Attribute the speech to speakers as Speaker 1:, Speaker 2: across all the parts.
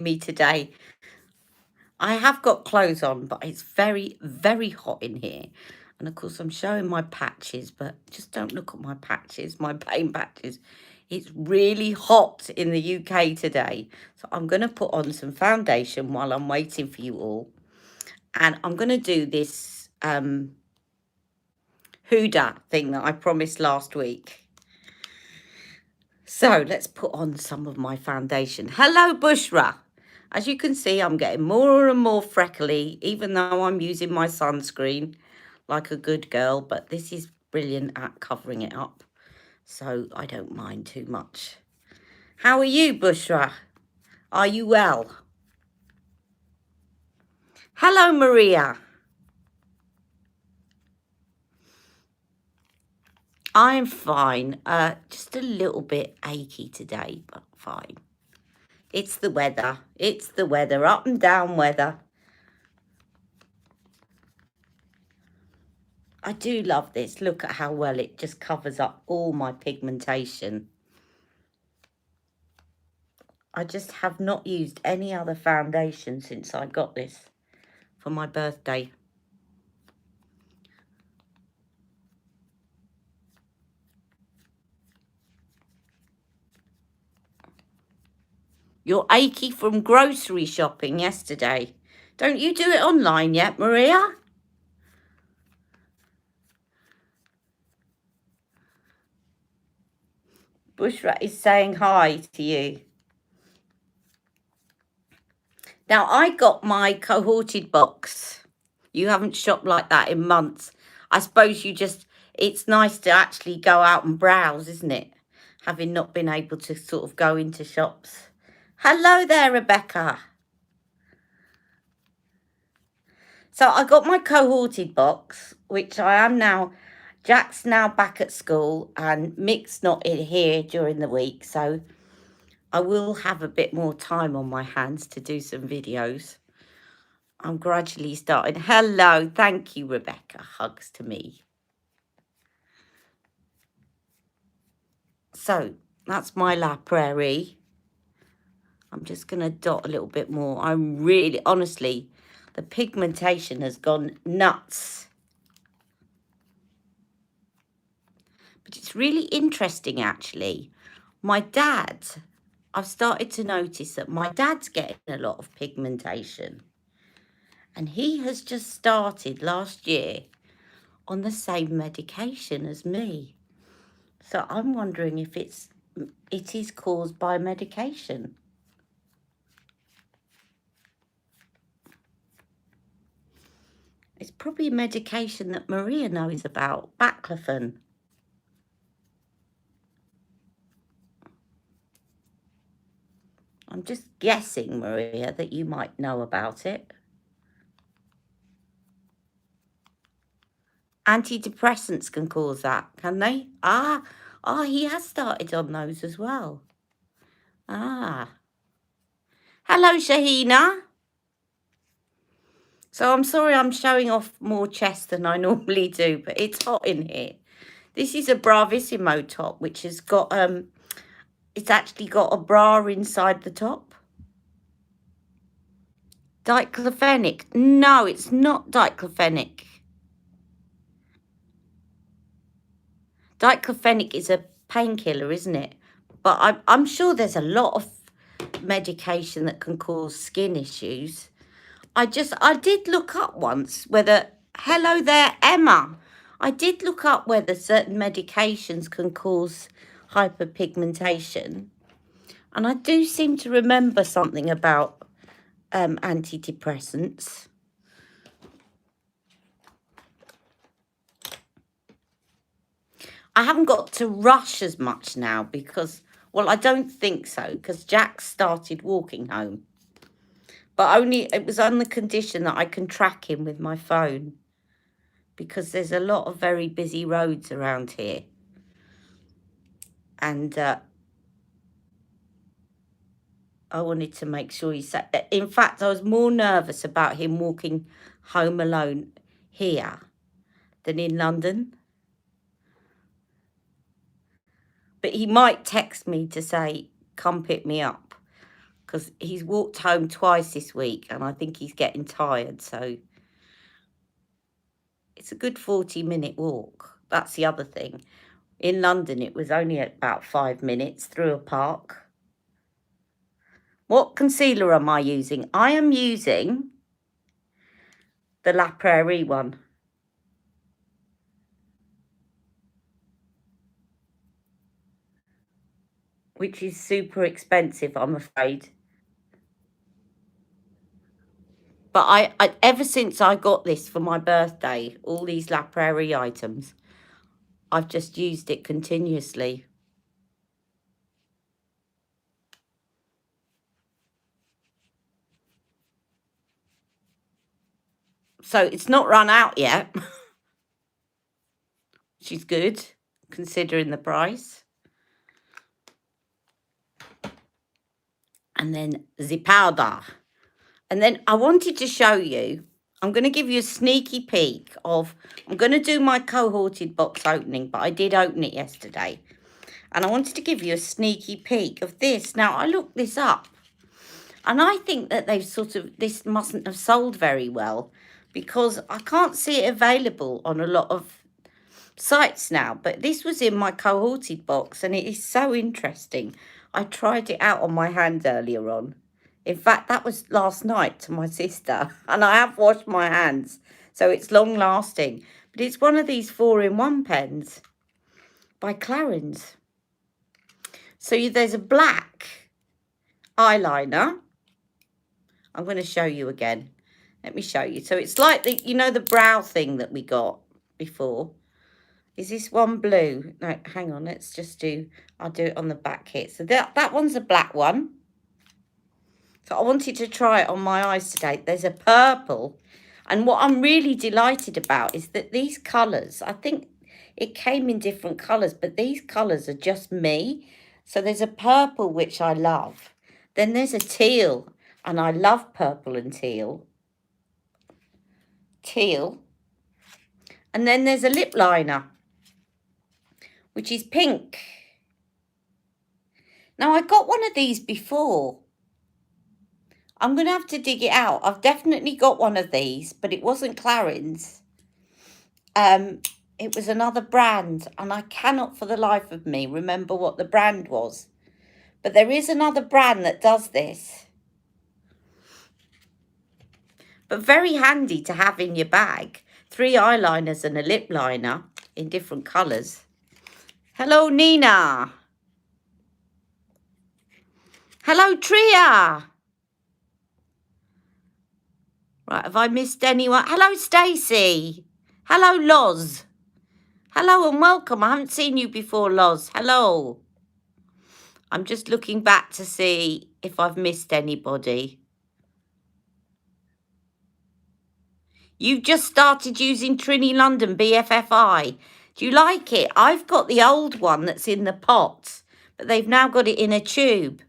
Speaker 1: me today. I have got clothes on, but it's very, very hot in here. And of course, I'm showing my patches, but just don't look at my patches, my pain patches. It's really hot in the UK today. So I'm going to put on some foundation while I'm waiting for you all. And I'm going to do this Huda thing that I promised last week. So let's put on some of my foundation. Hello, Bushra. As you can see, I'm getting more and more freckly, even though I'm using my sunscreen like a good girl. But this is brilliant at covering it up, so I don't mind too much. How are you, Bushra? Are you well? Hello, Maria. I'm fine. Just a little bit achy today, but fine. It's the weather. It's the weather. Up and down weather. I do love this. Look at how well it just covers up all my pigmentation. I just have not used any other foundation since I got this for my birthday. You're achy from grocery shopping yesterday. Don't you do it online yet, Maria? Bushra is saying hi to you. Now, I got my cohorted box. You haven't shopped like that in months. I suppose it's nice to actually go out and browse, isn't it? Having not been able to sort of go into shops. Hello there, Rebecca. So I got my cohorted box, which I am now. Jack's now back at school and Mick's not in here during the week. So I will have a bit more time on my hands to do some videos. I'm gradually starting. Hello. Thank you, Rebecca. Hugs to me. So that's my La Prairie. I'm just going to dot a little bit more. I'm really, honestly, the pigmentation has gone nuts. But it's really interesting, actually. My dad, I've started to notice that my dad's getting a lot of pigmentation. And he has just started last year on the same medication as me. So I'm wondering if it is caused by medication. It's probably a medication that Maria knows about, baclofen. I'm just guessing, Maria, that you might know about it. Antidepressants can cause that, can they? He has started on those as well. Hello, Shahina. So I'm sorry I'm showing off more chest than I normally do, but it's hot in here. This is a Bravissimo top, which has got, it's actually got a bra inside the top. Diclofenac. No, it's not diclofenac. Diclofenac is a painkiller, isn't it? But I'm sure there's a lot of medication that can cause skin issues. I did look up once whether, hello there, Emma. I did look up whether certain medications can cause hyperpigmentation. And I do seem to remember something about antidepressants. I haven't got to rush as much now because, well, I don't think so, because Jack started walking home. But it was on the condition that I can track him with my phone, because there's a lot of very busy roads around here. And I wanted to make sure he sat. In fact, I was more nervous about him walking home alone here than in London. But he might text me to say, come pick me up, because he's walked home twice this week and I think he's getting tired. So it's a good 40-minute walk. That's the other thing. In London, it was only about 5 minutes through a park. What concealer am I using? I am using the La Prairie one. Which is super expensive, I'm afraid. But I ever since I got this for my birthday, all these La Prairie items, I've just used it continuously. So it's not run out yet, which is good, considering the price. And then the powder. And then I wanted to show you, I'm going to give you a sneaky peek of, I'm going to do my cohorted box opening, but I did open it yesterday. And I wanted to give you a sneaky peek of this. Now, I looked this up. And I think that they've this mustn't have sold very well because I can't see it available on a lot of sites now. But this was in my cohorted box and it is so interesting. I tried it out on my hand earlier on. In fact, that was last night to my sister. And I have washed my hands, so it's long lasting. But it's one of these 4-in-1 pens by Clarins. So there's a black eyeliner. I'm going to show you again. Let me show you. So it's like the, you know, the brow thing that we got before. Is this one blue? No, hang on. Let's just do, I'll do it on the back here. So that one's a black one. So I wanted to try it on my eyes today. There's a purple. And what I'm really delighted about is that these colours, I think it came in different colours, but these colours are just me. So there's a purple, which I love. Then there's a teal. And I love purple and teal. And then there's a lip liner, which is pink. Now, I got one of these before. I'm going to have to dig it out. I've definitely got one of these, but it wasn't Clarins. It was another brand, and I cannot for the life of me remember what the brand was. But there is another brand that does this. But very handy to have in your bag. 3 eyeliners and a lip liner in different colours. Hello, Nina. Hello, Tria. Right, have I missed anyone? Hello, Stacey. Hello, Loz. Hello and welcome. I haven't seen you before, Loz. Hello. I'm just looking back to see if I've missed anybody. You've just started using Trini London BFFI. Do you like it? I've got the old one that's in the pot, but they've now got it in a tube.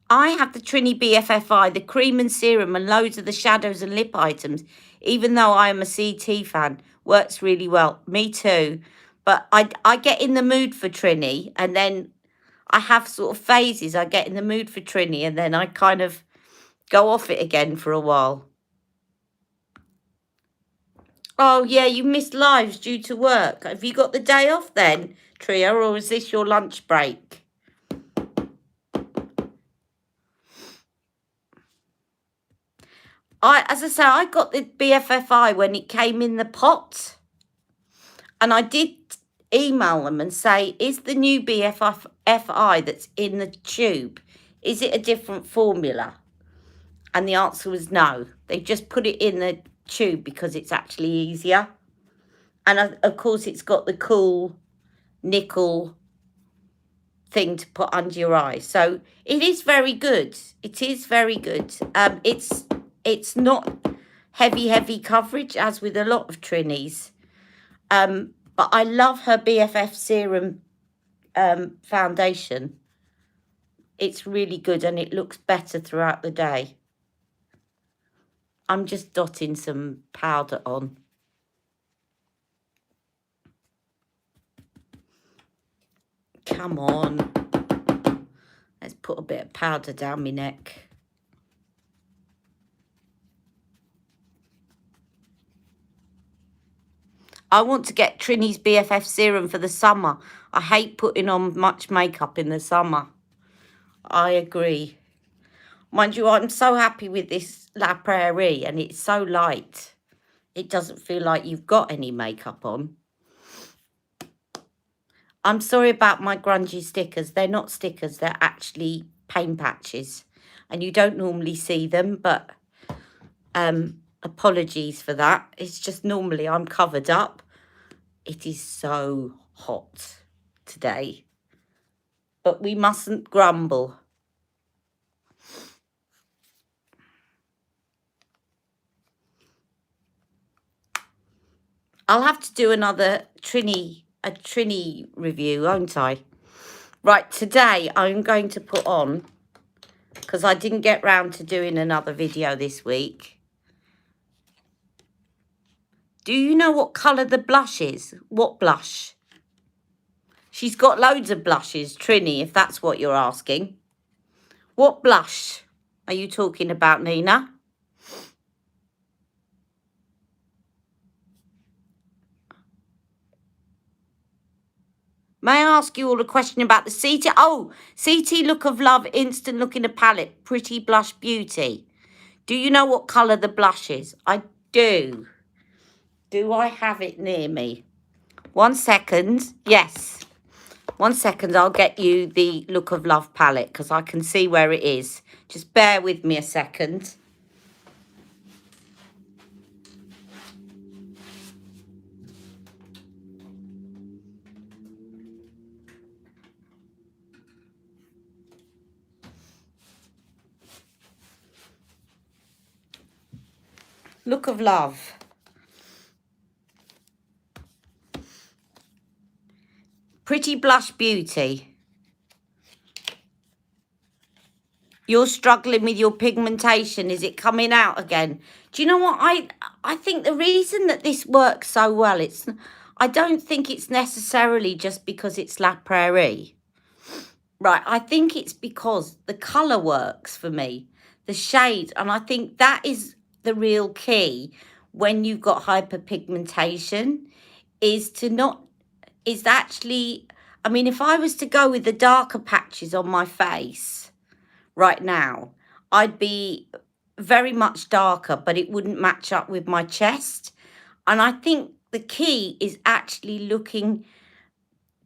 Speaker 1: I have the Trini BFFI, the cream and serum and loads of the shadows and lip items, even though I am a CT fan. Works really well. Me too. But I get in the mood for Trini and then I have sort of phases. I get in the mood for Trini and then I kind of go off it again for a while. Oh, yeah, you missed lives due to work. Have you got the day off then, Tria, or is this your lunch break? As I say, I got the BFFI when it came in the pot. And I did email them and say, is the new BFFI that's in the tube, is it a different formula? And the answer was no. They just put it in the tube because it's actually easier. And of course, it's got the cool nickel thing to put under your eye. So it is very good. It is very good. It's not heavy coverage as with a lot of Trinis. But I love her BFF serum foundation. It's really good and it looks better throughout the day. I'm just dotting some powder on. Come on. Let's put a bit of powder down my neck. I want to get Trini's BFF serum for the summer. I hate putting on much makeup in the summer. I agree. Mind you, I'm so happy with this La Prairie, and it's so light. It doesn't feel like you've got any makeup on. I'm sorry about my grungy stickers. They're not stickers. They're actually paint patches. And you don't normally see them, but apologies for that. It's just normally I'm covered up. It is so hot today. But we mustn't grumble. I'll have to do another Trini review, won't I? Right, today I'm going to put on, because I didn't get round to doing another video this week. Do you know what colour the blush is? What blush? She's got loads of blushes, Trini, if that's what you're asking. What blush are you talking about, Nina? May I ask you all a question about the CT? Oh, CT Look of Love Instant Look in a Palette, Pretty Blush Beauty. Do you know what colour the blush is? I do. Do I have it near me? 1 second. Yes. 1 second, I'll get you the Look of Love palette because I can see where it is. Just bear with me a second. Look of Love. Pretty Blush Beauty. You're struggling with your pigmentation. Is it coming out again? Do you know what? I think the reason that this works so well, I don't think it's necessarily just because it's La Prairie. Right, I think it's because the colour works for me. The shade, and I think that is the real key when you've got hyperpigmentation, is actually, I mean, if I was to go with the darker patches on my face right now, I'd be very much darker, but it wouldn't match up with my chest. And I think the key is actually looking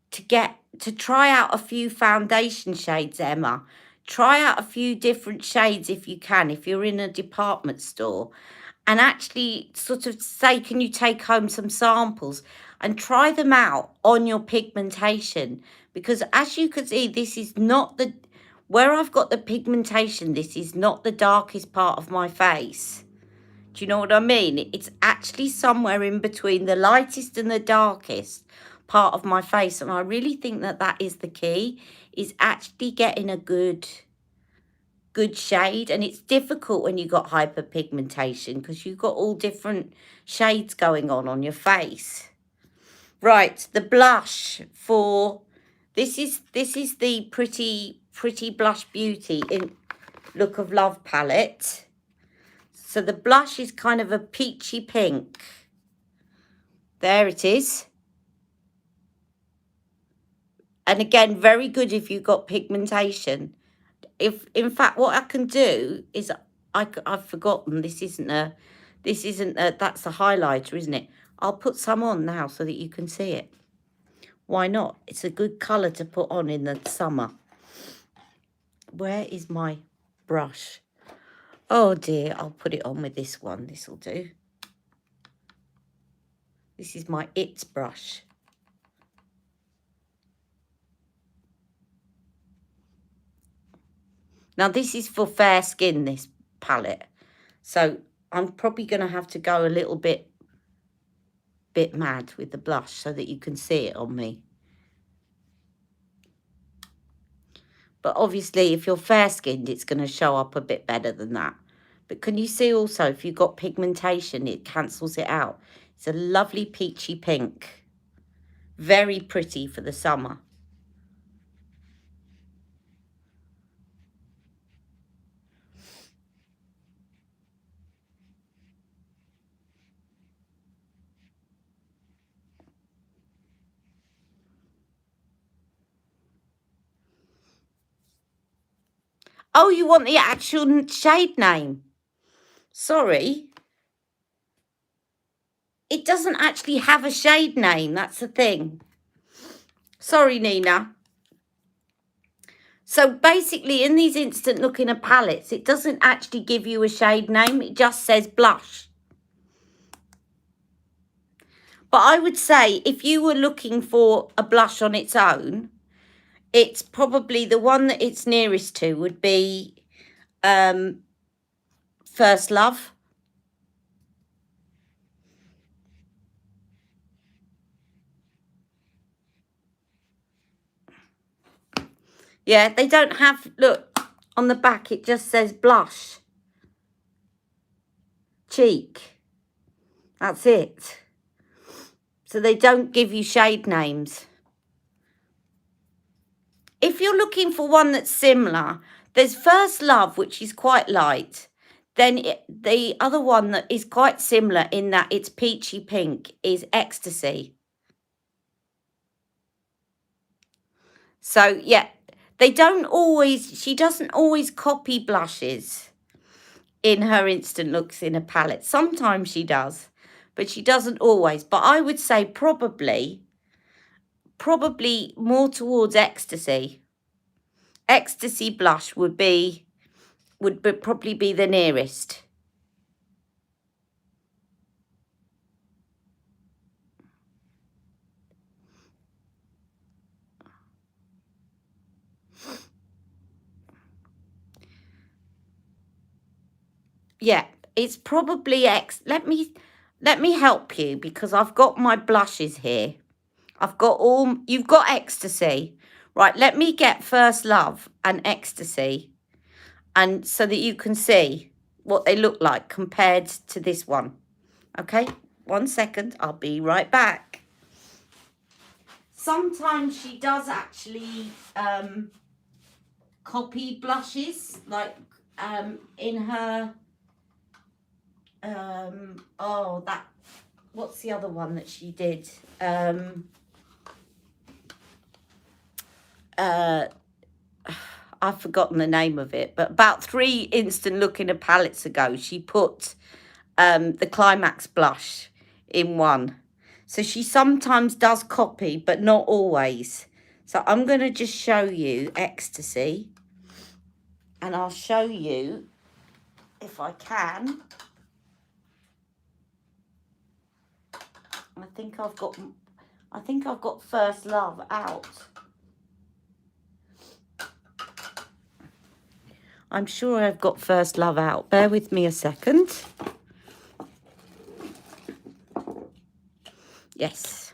Speaker 1: to try out a few foundation shades, Emma. Try out a few different shades if you can, if you're in a department store, and actually sort of say, can you take home some samples and try them out on your pigmentation? Because as you can see, this is not where I've got the pigmentation, this is not the darkest part of my face. Do you know what I mean? It's actually somewhere in between the lightest and the darkest part of my face. And I really think that is the key, is actually getting a good shade. And it's difficult when you've got hyperpigmentation because you've got all different shades going on your face. Right, the blush for this is the Pretty Blush Beauty in Look of Love palette. So the blush is kind of a peachy pink. There it is. And again, very good if you've got pigmentation. In fact, what I can do is I've forgotten, that's a highlighter, isn't it? I'll put some on now so that you can see it. Why not? It's a good colour to put on in the summer. Where is my brush? Oh dear, I'll put it on with this one. This will do. This is my It's brush. Now, this is for fair skin, this palette. So I'm probably going to have to go a little bit mad with the blush so that you can see it on me. But obviously, if you're fair-skinned, it's going to show up a bit better than that. But can you see also, if you've got pigmentation, it cancels it out. It's a lovely peachy pink. Very pretty for the summer. Oh, you want the actual shade name? Sorry. It doesn't actually have a shade name. That's the thing. Sorry, Nina. So basically, in these instant looking at palettes, it doesn't actually give you a shade name. It just says blush. But I would say if you were looking for a blush on its own, it's probably the one that it's nearest to would be First Love. Yeah, they don't have, look, on the back it just says blush. Cheek. That's it. So they don't give you shade names. If you're looking for one that's similar, there's First Love, which is quite light. Then the other one that is quite similar in that it's peachy pink is Ecstasy. So, yeah, she doesn't always copy blushes in her instant looks in a palette. Sometimes she does, but she doesn't always. But I would say probably more towards Ecstasy. Ecstasy blush would probably be the nearest. Yeah, it's probably let me help you because I've got my blushes here. You've got Ecstasy. Right, let me get First Love and Ecstasy, and so that you can see what they look like compared to this one. Okay, 1 second, I'll be right back. Sometimes she does actually copy blushes, like in her what's the other one that she did? I've forgotten the name of it, but about 3 instant looking at palettes ago, she put the Climax blush in one. So she sometimes does copy, but not always. So I'm going to just show you Ecstasy, and I'll show you if I can. I think I've got First Love out. I'm sure I've got First Love out. Bear with me a second. Yes.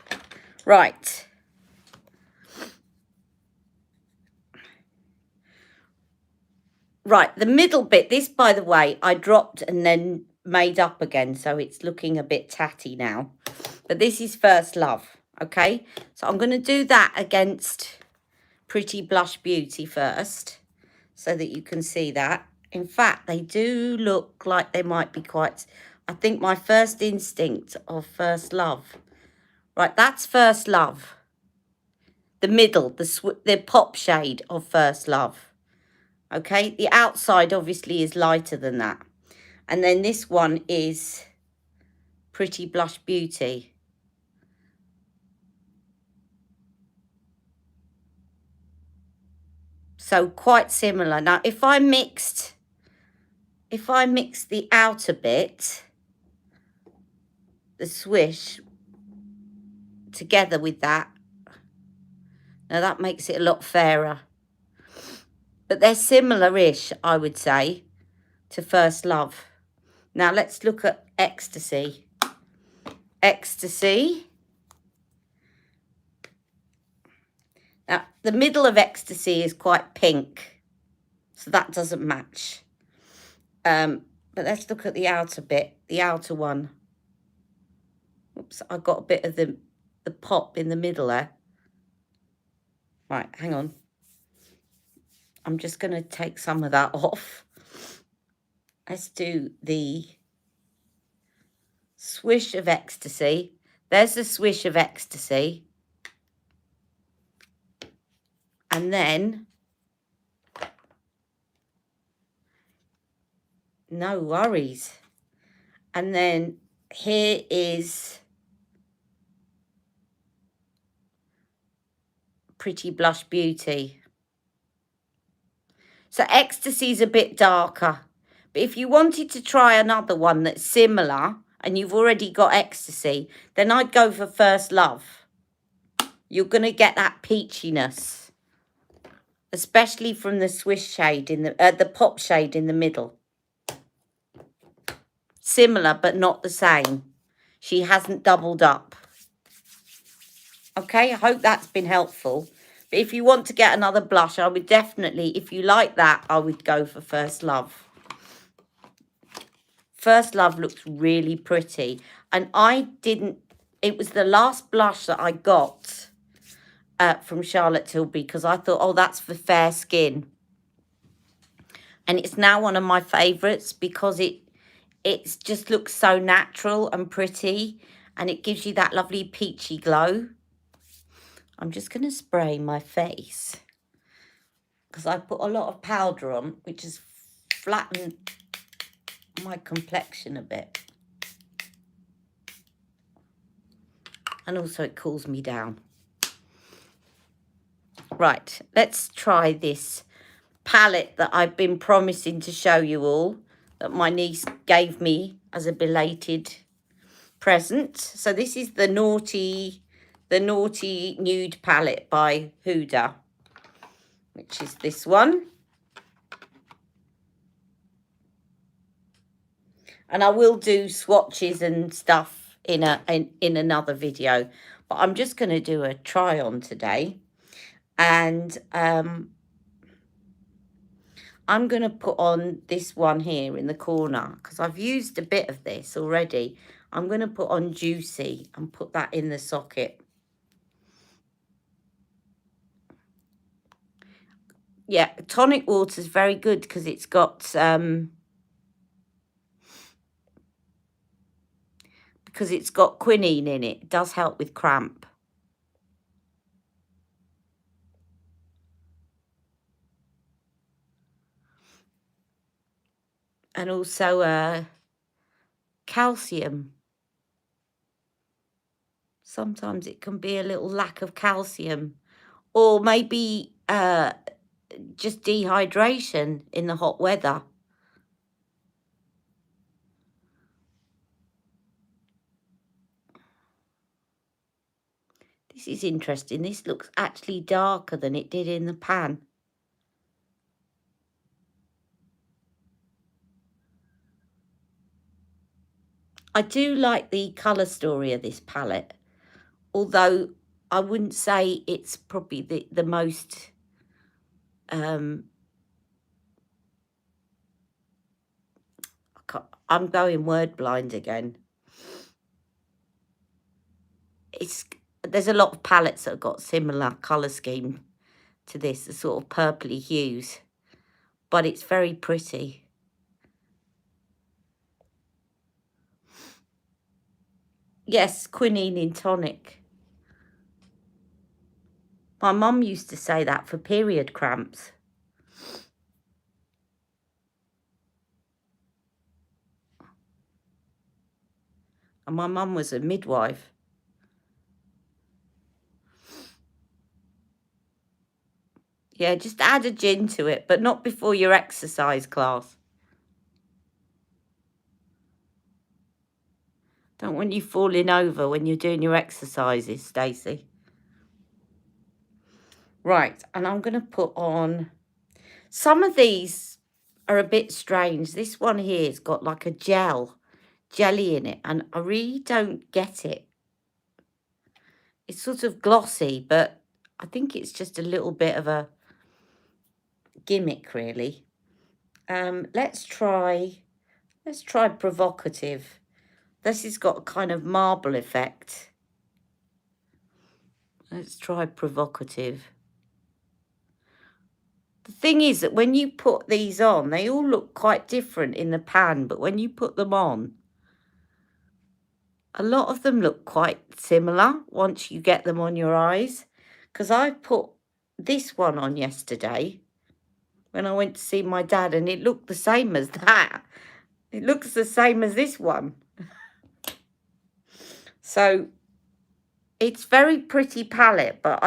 Speaker 1: Right. Right, the middle bit, this, by the way, I dropped and then made up again, so it's looking a bit tatty now. But this is First Love, okay? So I'm going to do that against Pretty Blush Beauty first, so that you can see that. In fact, they do look like they might be quite... I think my first instinct of First Love... Right, that's First Love. The middle, the pop shade of First Love. Okay, the outside obviously is lighter than that. And then this one is Pretty Blush Beauty. So quite similar. Now, if I mix the outer bit, the swish, together with that, now that makes it a lot fairer. But they're similar-ish, I would say, to First Love. Now, let's look at Ecstasy. Ecstasy. Now, the middle of Ecstasy is quite pink, so that doesn't match. But let's look at the outer bit, the outer one. Oops, I got a bit of the pop in the middle there. Right, hang on. I'm just going to take some of that off. Let's do the swish of Ecstasy. There's the swish of Ecstasy. And then No worries. And then here is Pretty Blush Beauty. So Ecstasy's a bit darker. But if you wanted to try another one that's similar and you've already got Ecstasy, then I'd go for First Love. You're going to get that peachiness, especially from the Swiss shade in the pop shade in the middle. Similar, but not the same. She hasn't doubled up. Okay, I hope that's been helpful. But if you want to get another blush, I would definitely, if you like that, I would go for First Love. First Love looks really pretty. And it was the last blush that I got from Charlotte Tilbury because I thought, oh, that's for fair skin. And it's now one of my favourites because it just looks so natural and pretty. And it gives you that lovely peachy glow. I'm just going to spray my face because I put a lot of powder on, which has flattened my complexion a bit. And also it cools me down. Right, let's try this palette that I've been promising to show you all, that my niece gave me as a belated present. So this is the Naughty Nude palette by Huda, which is this one. And I will do swatches and stuff in another video, but I'm just going to do a try on today. And I'm going to put on this one here in the corner because I've used a bit of this already. I'm going to put on Juicy and put that in the socket. Yeah, tonic water is very good because it's got quinine in it. It does help with cramp. And also calcium. Sometimes it can be a little lack of calcium, or maybe just dehydration in the hot weather. This is interesting. This looks actually darker than it did in the pan. I do like the colour story of this palette, although I wouldn't say it's probably the most I'm going word blind again. There's a lot of palettes that have got similar colour scheme to this, the sort of purpley hues, but it's very pretty. Yes, quinine in tonic. My mum used to say that for period cramps. And my mum was a midwife. Yeah, just add a gin to it, but not before your exercise class. Don't want you falling over when you're doing your exercises, Stacey. Right, and I'm going to put on... Some of these are a bit strange. This one here's got like a jelly in it, and I really don't get it. It's sort of glossy, but I think it's just a little bit of a gimmick, really. Let's try Provocative. This has got a kind of marble effect. Let's try Provocative. The thing is that when you put these on, they all look quite different in the pan, but when you put them on, a lot of them look quite similar once you get them on your eyes. Because I put this one on yesterday when I went to see my dad, and it looked the same as that. It looks the same as this one. So it's very pretty palette, but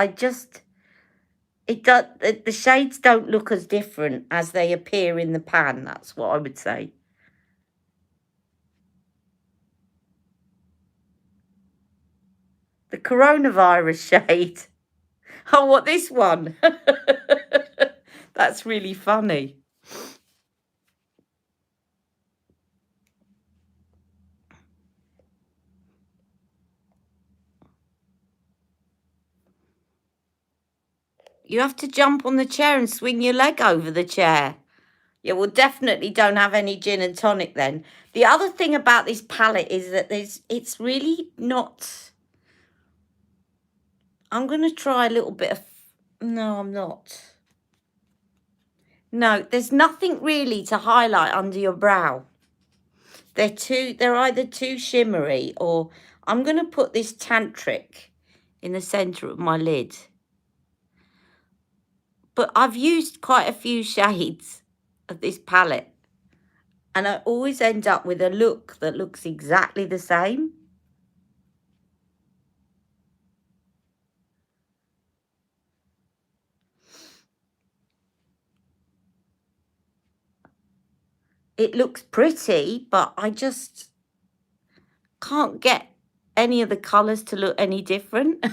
Speaker 1: the shades don't look as different as they appear in the pan. That's what I would say. The coronavirus shade. Oh, what, this one? That's really funny. You have to jump on the chair and swing your leg over the chair. Yeah, well, definitely don't have any gin and tonic then. The other thing about this palette is that it's really not... I'm going to try a little bit of... No, I'm not. No, there's nothing really to highlight under your brow. They're either too shimmery, or I'm going to put this tantric in the centre of my lid. But I've used quite a few shades of this palette, and I always end up with a look that looks exactly the same. It looks pretty, but I just can't get any of the colours to look any different.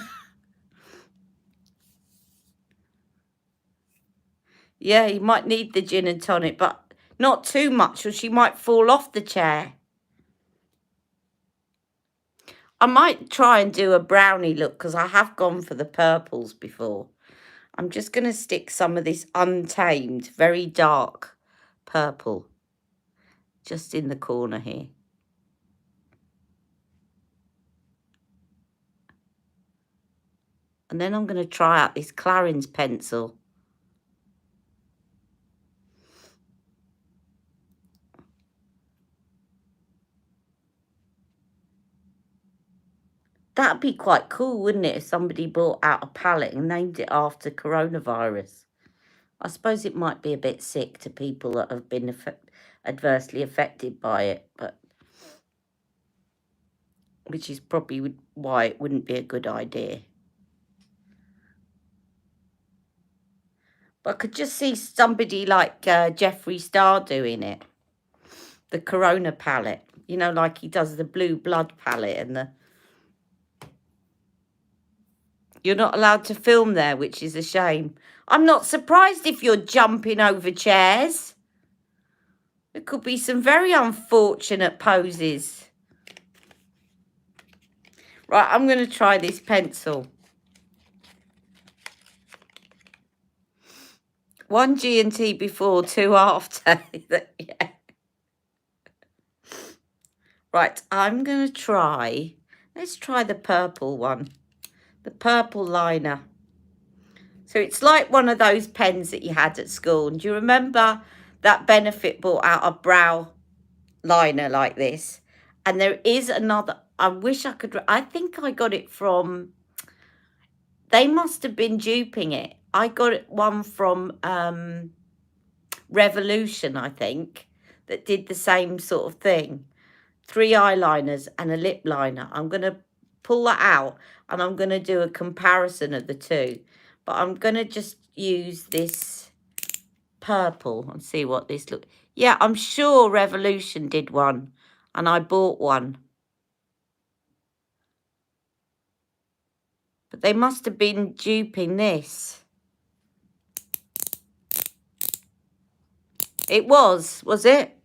Speaker 1: Yeah, you might need the gin and tonic, but not too much, or she might fall off the chair. I might try and do a brownie look, because I have gone for the purples before. I'm just going to stick some of this Untamed, very dark purple just in the corner here. And then I'm going to try out this Clarins pencil. That'd be quite cool, wouldn't it, if somebody brought out a palette and named it after coronavirus? I suppose it might be a bit sick to people that have been adversely affected by it, but which is probably why it wouldn't be a good idea. But I could just see somebody like Jeffree Star doing it. The Corona palette. You know, like he does the Blue Blood palette and the... You're not allowed to film there, which is a shame. I'm not surprised if you're jumping over chairs. There could be some very unfortunate poses. Right, I'm going to try this pencil. 1 G&T before, 2 after. Yeah. Right, I'm going to try... Let's try the purple one. The purple liner. So it's like one of those pens that you had at school. And do you remember that Benefit brought out a brow liner like this? And there is another... I wish I could... I think I got it from... They must have been duping it. I got one from Revolution, I think, that did the same sort of thing. 3 eyeliners and a lip liner. I'm going to pull that out and I'm going to do a comparison of the two. But I'm going to just use this purple and see what this looks. Yeah, I'm sure Revolution did one and I bought one. But they must have been duping this. It was it?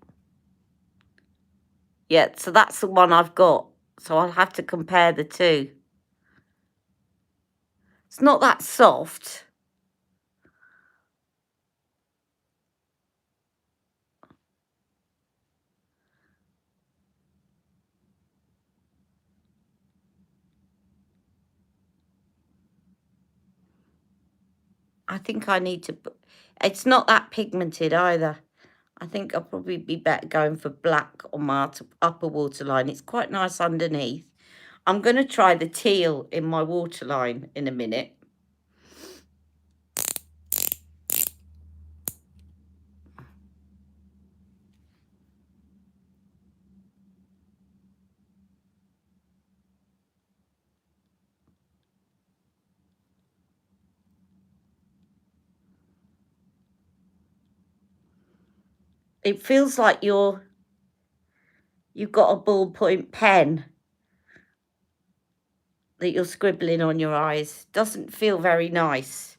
Speaker 1: Yeah, so that's the one I've got. So I'll have to compare the two. It's not that soft. I think I need to... It's not that pigmented either. I think I'll probably be better going for black on my upper waterline. It's quite nice underneath. I'm going to try the teal in my waterline in a minute. It feels like you've got a ballpoint pen that you're scribbling on your eyes. Doesn't feel very nice.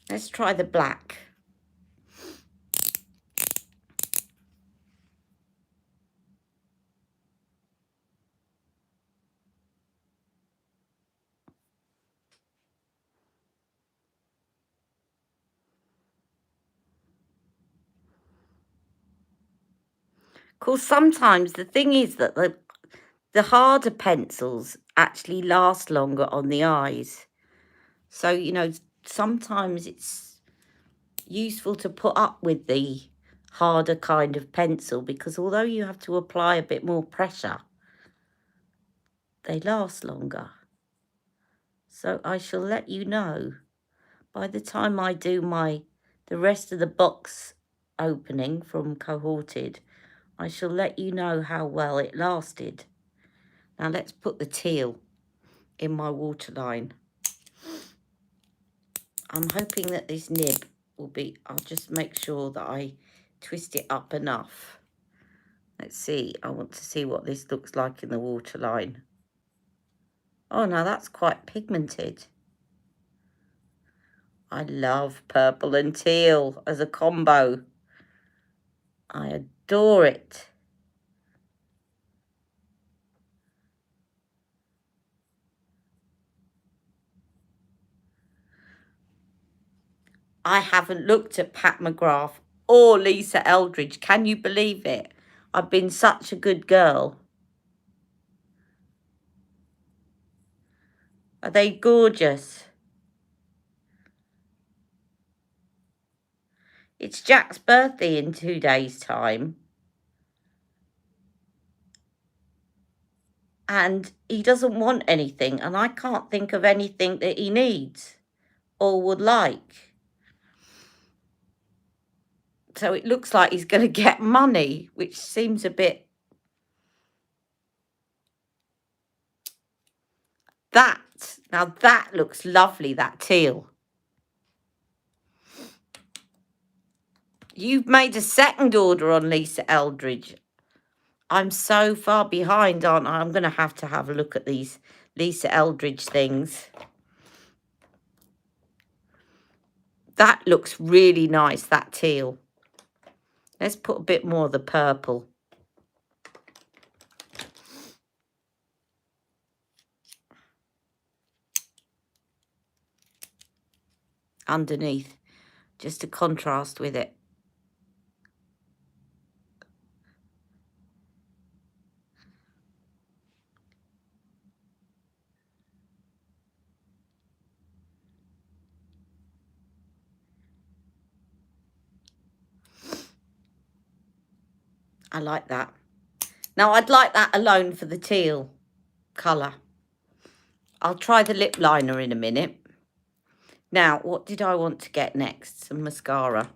Speaker 1: Let's try the black. Of course, sometimes the thing is that the harder pencils actually last longer on the eyes. So, you know, sometimes it's useful to put up with the harder kind of pencil, because although you have to apply a bit more pressure, they last longer. So I shall let you know by the time I do the rest of the box opening from Cohorted. I shall let you know how well it lasted. Now let's put the teal in my waterline. I'm hoping that this nib will be, I'll just make sure that I twist it up enough. Let's see, I want to see what this looks like in the waterline. Oh, now that's quite pigmented. I love purple and teal as a combo. I adore it. I haven't looked at Pat McGrath or Lisa Eldridge. Can you believe it? I've been such a good girl. Are they gorgeous? It's Jack's birthday in 2 days' time. And he doesn't want anything. And I can't think of anything that he needs or would like. So it looks like he's going to get money, which seems a bit... Now that looks lovely, that teal. You've made a second order on Lisa Eldridge. I'm so far behind, aren't I? I'm going to have a look at these Lisa Eldridge things. That looks really nice, that teal. Let's put a bit more of the purple. Underneath, just to contrast with it. I like that. Now, I'd like that alone for the teal colour. I'll try the lip liner in a minute. Now, what did I want to get next? Some mascara.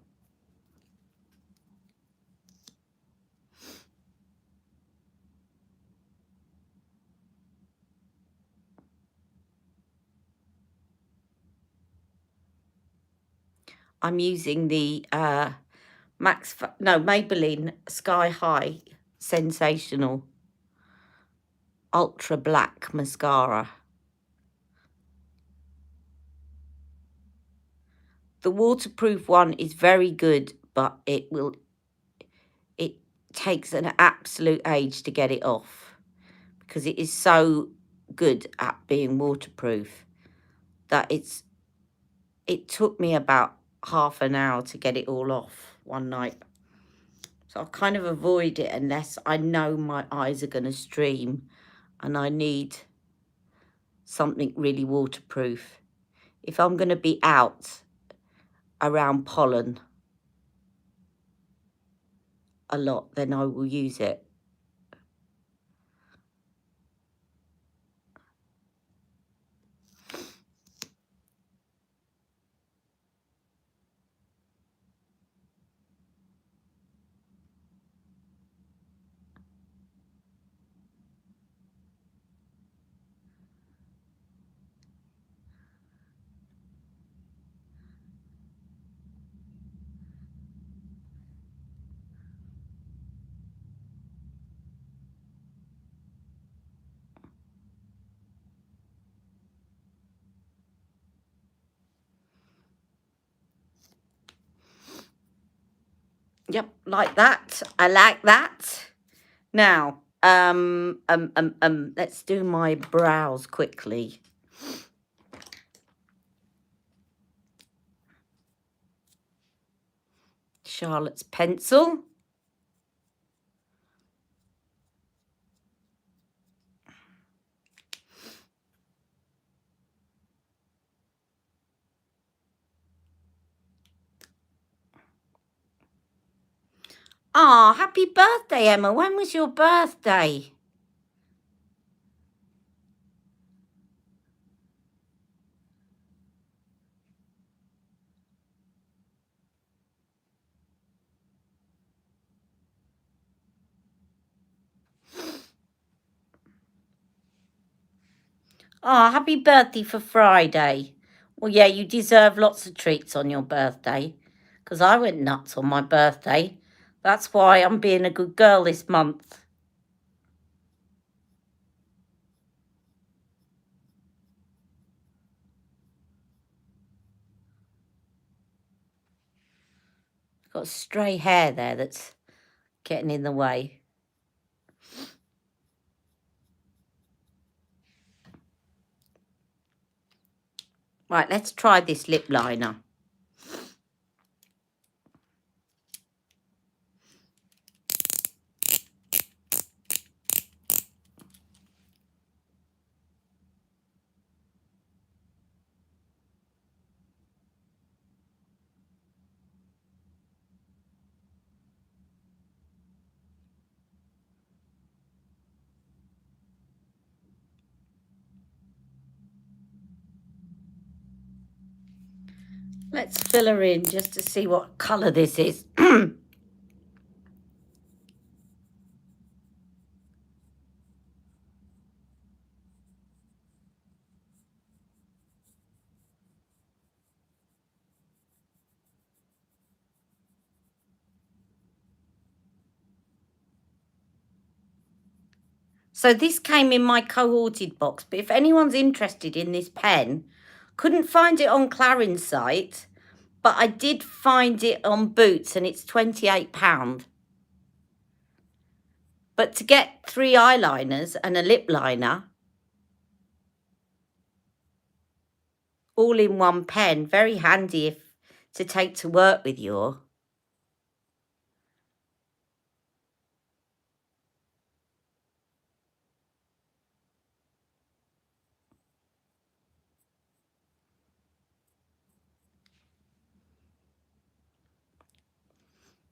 Speaker 1: I'm using the Maybelline Sky High Sensational Ultra Black Mascara. The waterproof one is very good, but it takes an absolute age to get it off, because it is so good at being waterproof that it took me about half an hour to get it all off one night. So I kind of avoid it unless I know my eyes are going to stream and I need something really waterproof. If I'm going to be out around pollen a lot, then I will use it. Yep, like that. I like that. Now, let's do my brows quickly. Charlotte's pencil. Ah, happy birthday, Emma. When was your birthday? Ah, happy birthday for Friday. Well, yeah, you deserve lots of treats on your birthday, because I went nuts on my birthday. That's why I'm being a good girl this month. Got stray hair there that's getting in the way. Right, let's try this lip liner. Let's fill her in just to see what colour this is. So this came in my cohorted box, but if anyone's interested in this pen, couldn't find it on Clarins' site, but I did find it on Boots and it's £28. But to get 3 eyeliners and a lip liner, all in one pen, very handy if to take to work with you.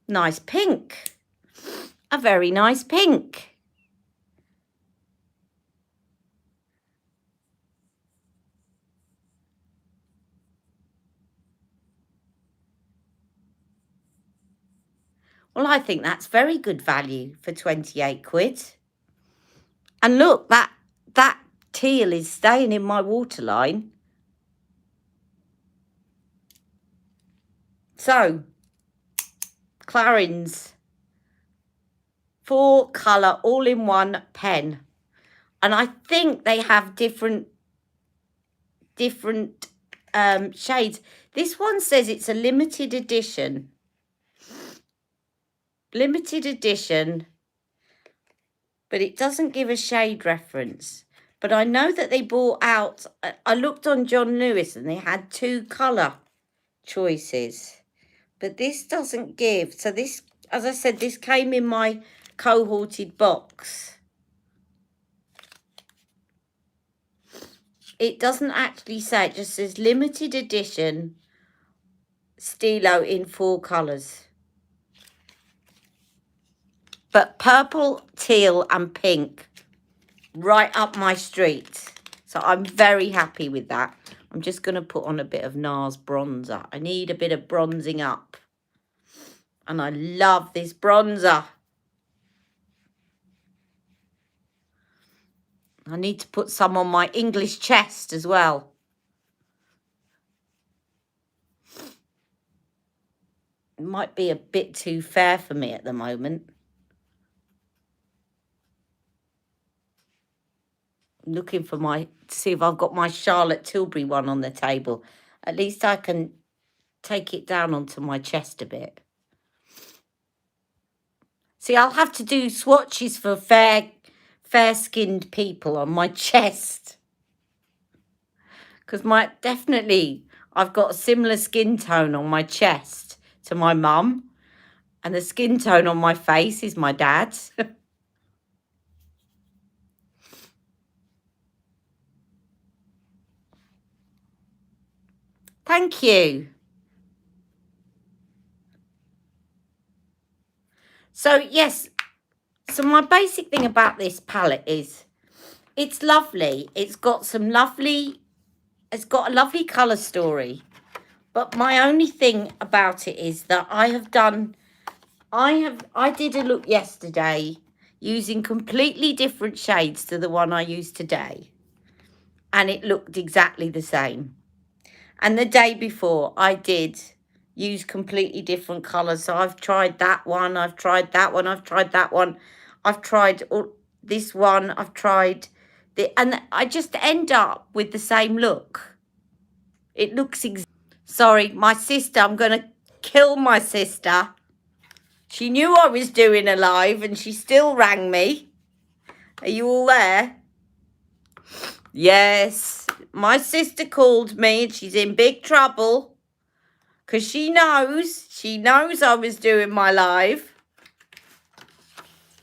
Speaker 1: Nice pink. A very nice pink. Well, I think that's very good value for 28 quid. And look, that teal is staying in my waterline. So, Clarins, 4 colour all-in-one pen. And I think they have different shades. This one says it's a limited edition. Limited edition, but it doesn't give a shade reference. But I know that they brought out, I looked on John Lewis and they had 2 colour choices. But this doesn't give. So this, as I said, this came in my cohorted box. It doesn't actually say, it just says limited edition Stilo in 4 colours. But purple, teal and pink, right up my street. So I'm very happy with that. I'm just going to put on a bit of NARS bronzer. I need a bit of bronzing up. And I love this bronzer. I need to put some on my English chest as well. It might be a bit too fair for me at the moment. Looking for to see if I've got my Charlotte Tilbury one on the table. At least I can take it down onto my chest a bit. See, I'll have to do swatches for fair-skinned people on my chest. Because I've got a similar skin tone on my chest to my mum. And the skin tone on my face is my dad's. Thank you. So, yes. So my basic thing about this palette is it's lovely. It's got a lovely colour story. But my only thing about it is that I did a look yesterday using completely different shades to the one I used today. And it looked exactly the same. And the day before I did use completely different colours. So I've tried that one, I've tried that one, I've tried that one. I've tried this one, I've tried and I just end up with the same look. It looks sorry, my sister, I'm going to kill my sister. She knew I was doing a live and she still rang me. Are you all there? Yes, my sister called me and she's in big trouble because she knows I was doing my live.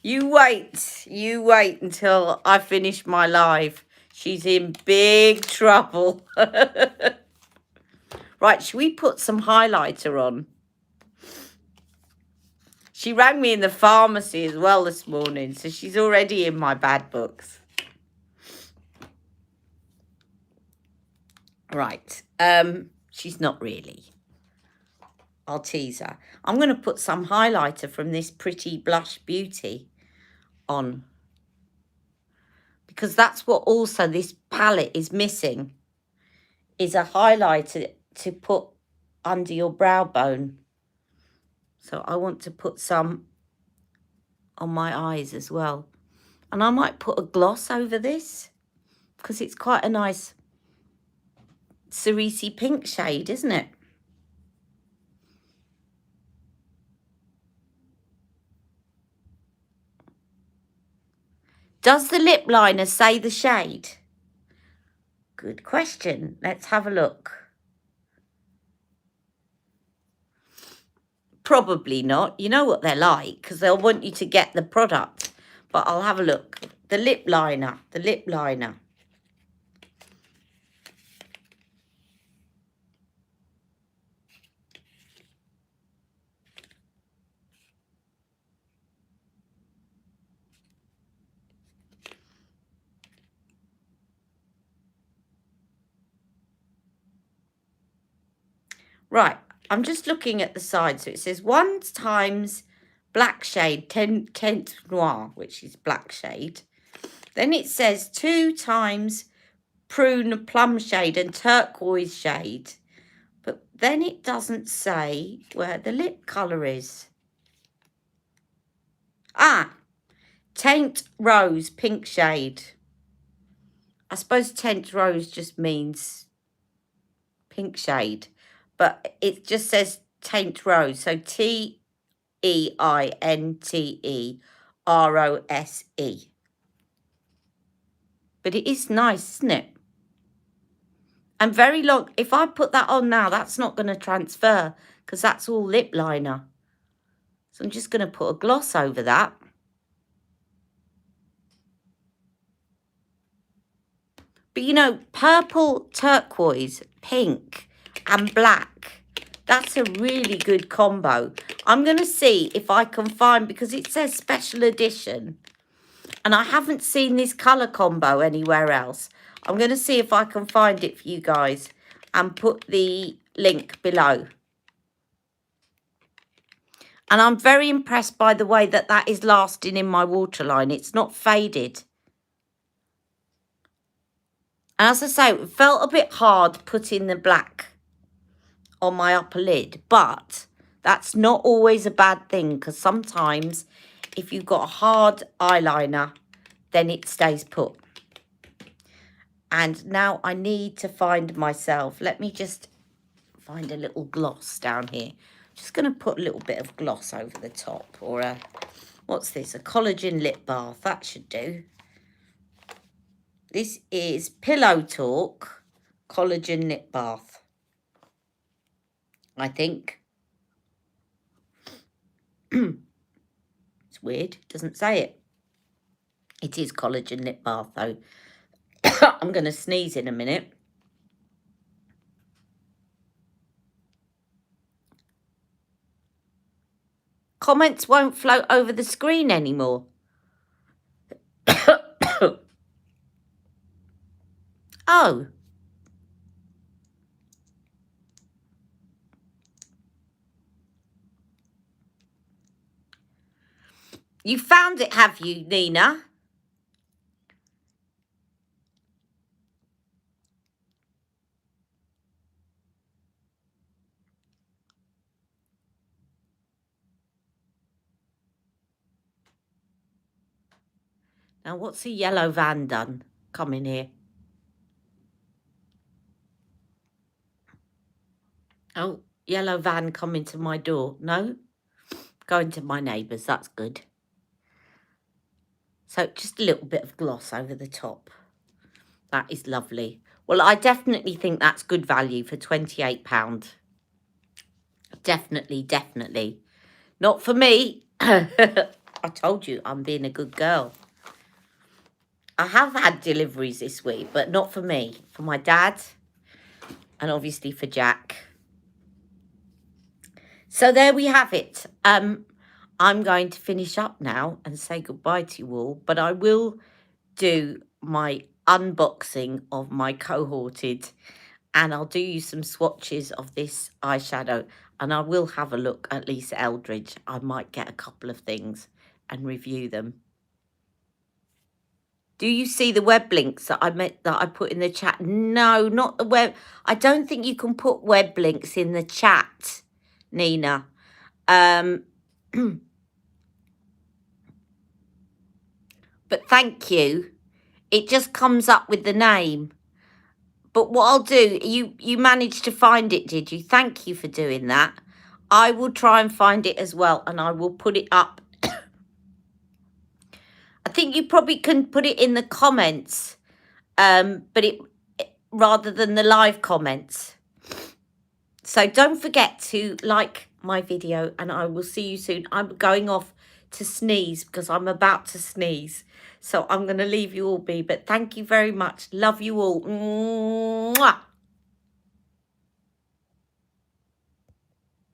Speaker 1: You wait until I finish my live. She's in big trouble. Right, should we put some highlighter on? She rang me in the pharmacy as well this morning, so she's already in my bad books. Right, she's not really. I'll tease her. I'm going to put some highlighter from this Pretty Blush Beauty on. Because that's what also this palette is missing. Is a highlighter to put under your brow bone. So I want to put some on my eyes as well. And I might put a gloss over this. Because it's quite a nice cerise pink shade, isn't it? Does the lip liner say the shade? Good question. Let's have a look. Probably not. You know what they're like, because they'll want you to get the product. But I'll have a look. The lip liner. Right, I'm just looking at the side. So it says 1 times black shade, teint noir, which is black shade. Then it says 2 times prune plum shade and turquoise shade. But then it doesn't say where the lip colour is. Ah, teint rose, pink shade. I suppose teint rose just means pink shade. But it just says teint rose. So TEINTEROSE. But it is nice, isn't it? And very long. If I put that on now, that's not going to transfer because that's all lip liner. So I'm just going to put a gloss over that. But you know, purple, turquoise, pink and black. That's a really good combo. I'm going to see if I can find, because it says special edition. And I haven't seen this colour combo anywhere else. I'm going to see if I can find it for you guys and put the link below. And I'm very impressed by the way that that is lasting in my waterline. It's not faded. And as I say, it felt a bit hard putting the black on my upper lid. But that's not always a bad thing, because sometimes if you've got a hard eyeliner, then it stays put. And now I need to find myself. Let me just find a little gloss down here. Just going to put a little bit of gloss over the top, or What's this? A collagen lip bath. That should do. This is Pillow Talk collagen lip bath, I think. It's weird. It doesn't say it. It is collagen lip bath, though. I'm going to sneeze in a minute. Comments won't float over the screen anymore. Oh. You found it, have you, Nina? Now, what's the yellow van done? Come in here. Oh, yellow van coming to my door. No? Going to my neighbour's. That's good. So just a little bit of gloss over the top. That is lovely. Well, I definitely think that's good value for £28. Definitely, definitely. Not for me. I told you I'm being a good girl. I have had deliveries this week, but not for me. For my dad and obviously for Jack. So there we have it. I'm going to finish up now and say goodbye to you all, but I will do my unboxing of my cohorted, and I'll do you some swatches of this eyeshadow, and I will have a look at Lisa Eldridge. I might get a couple of things and review them. Do you see the web links that I put in the chat? No, not the web. I don't think you can put web links in the chat, Nina. But thank you. It just comes up with the name. But what I'll do, you managed to find it, did you? Thank you for doing that. I will try and find it as well, and I will put it up. I think you probably can put it in the comments, but rather than the live comments. So don't forget to like my video, and I will see you soon. I'm going off to sneeze because I'm about to sneeze. So I'm going to leave you all be. But thank you very much. Love you all. Mwah.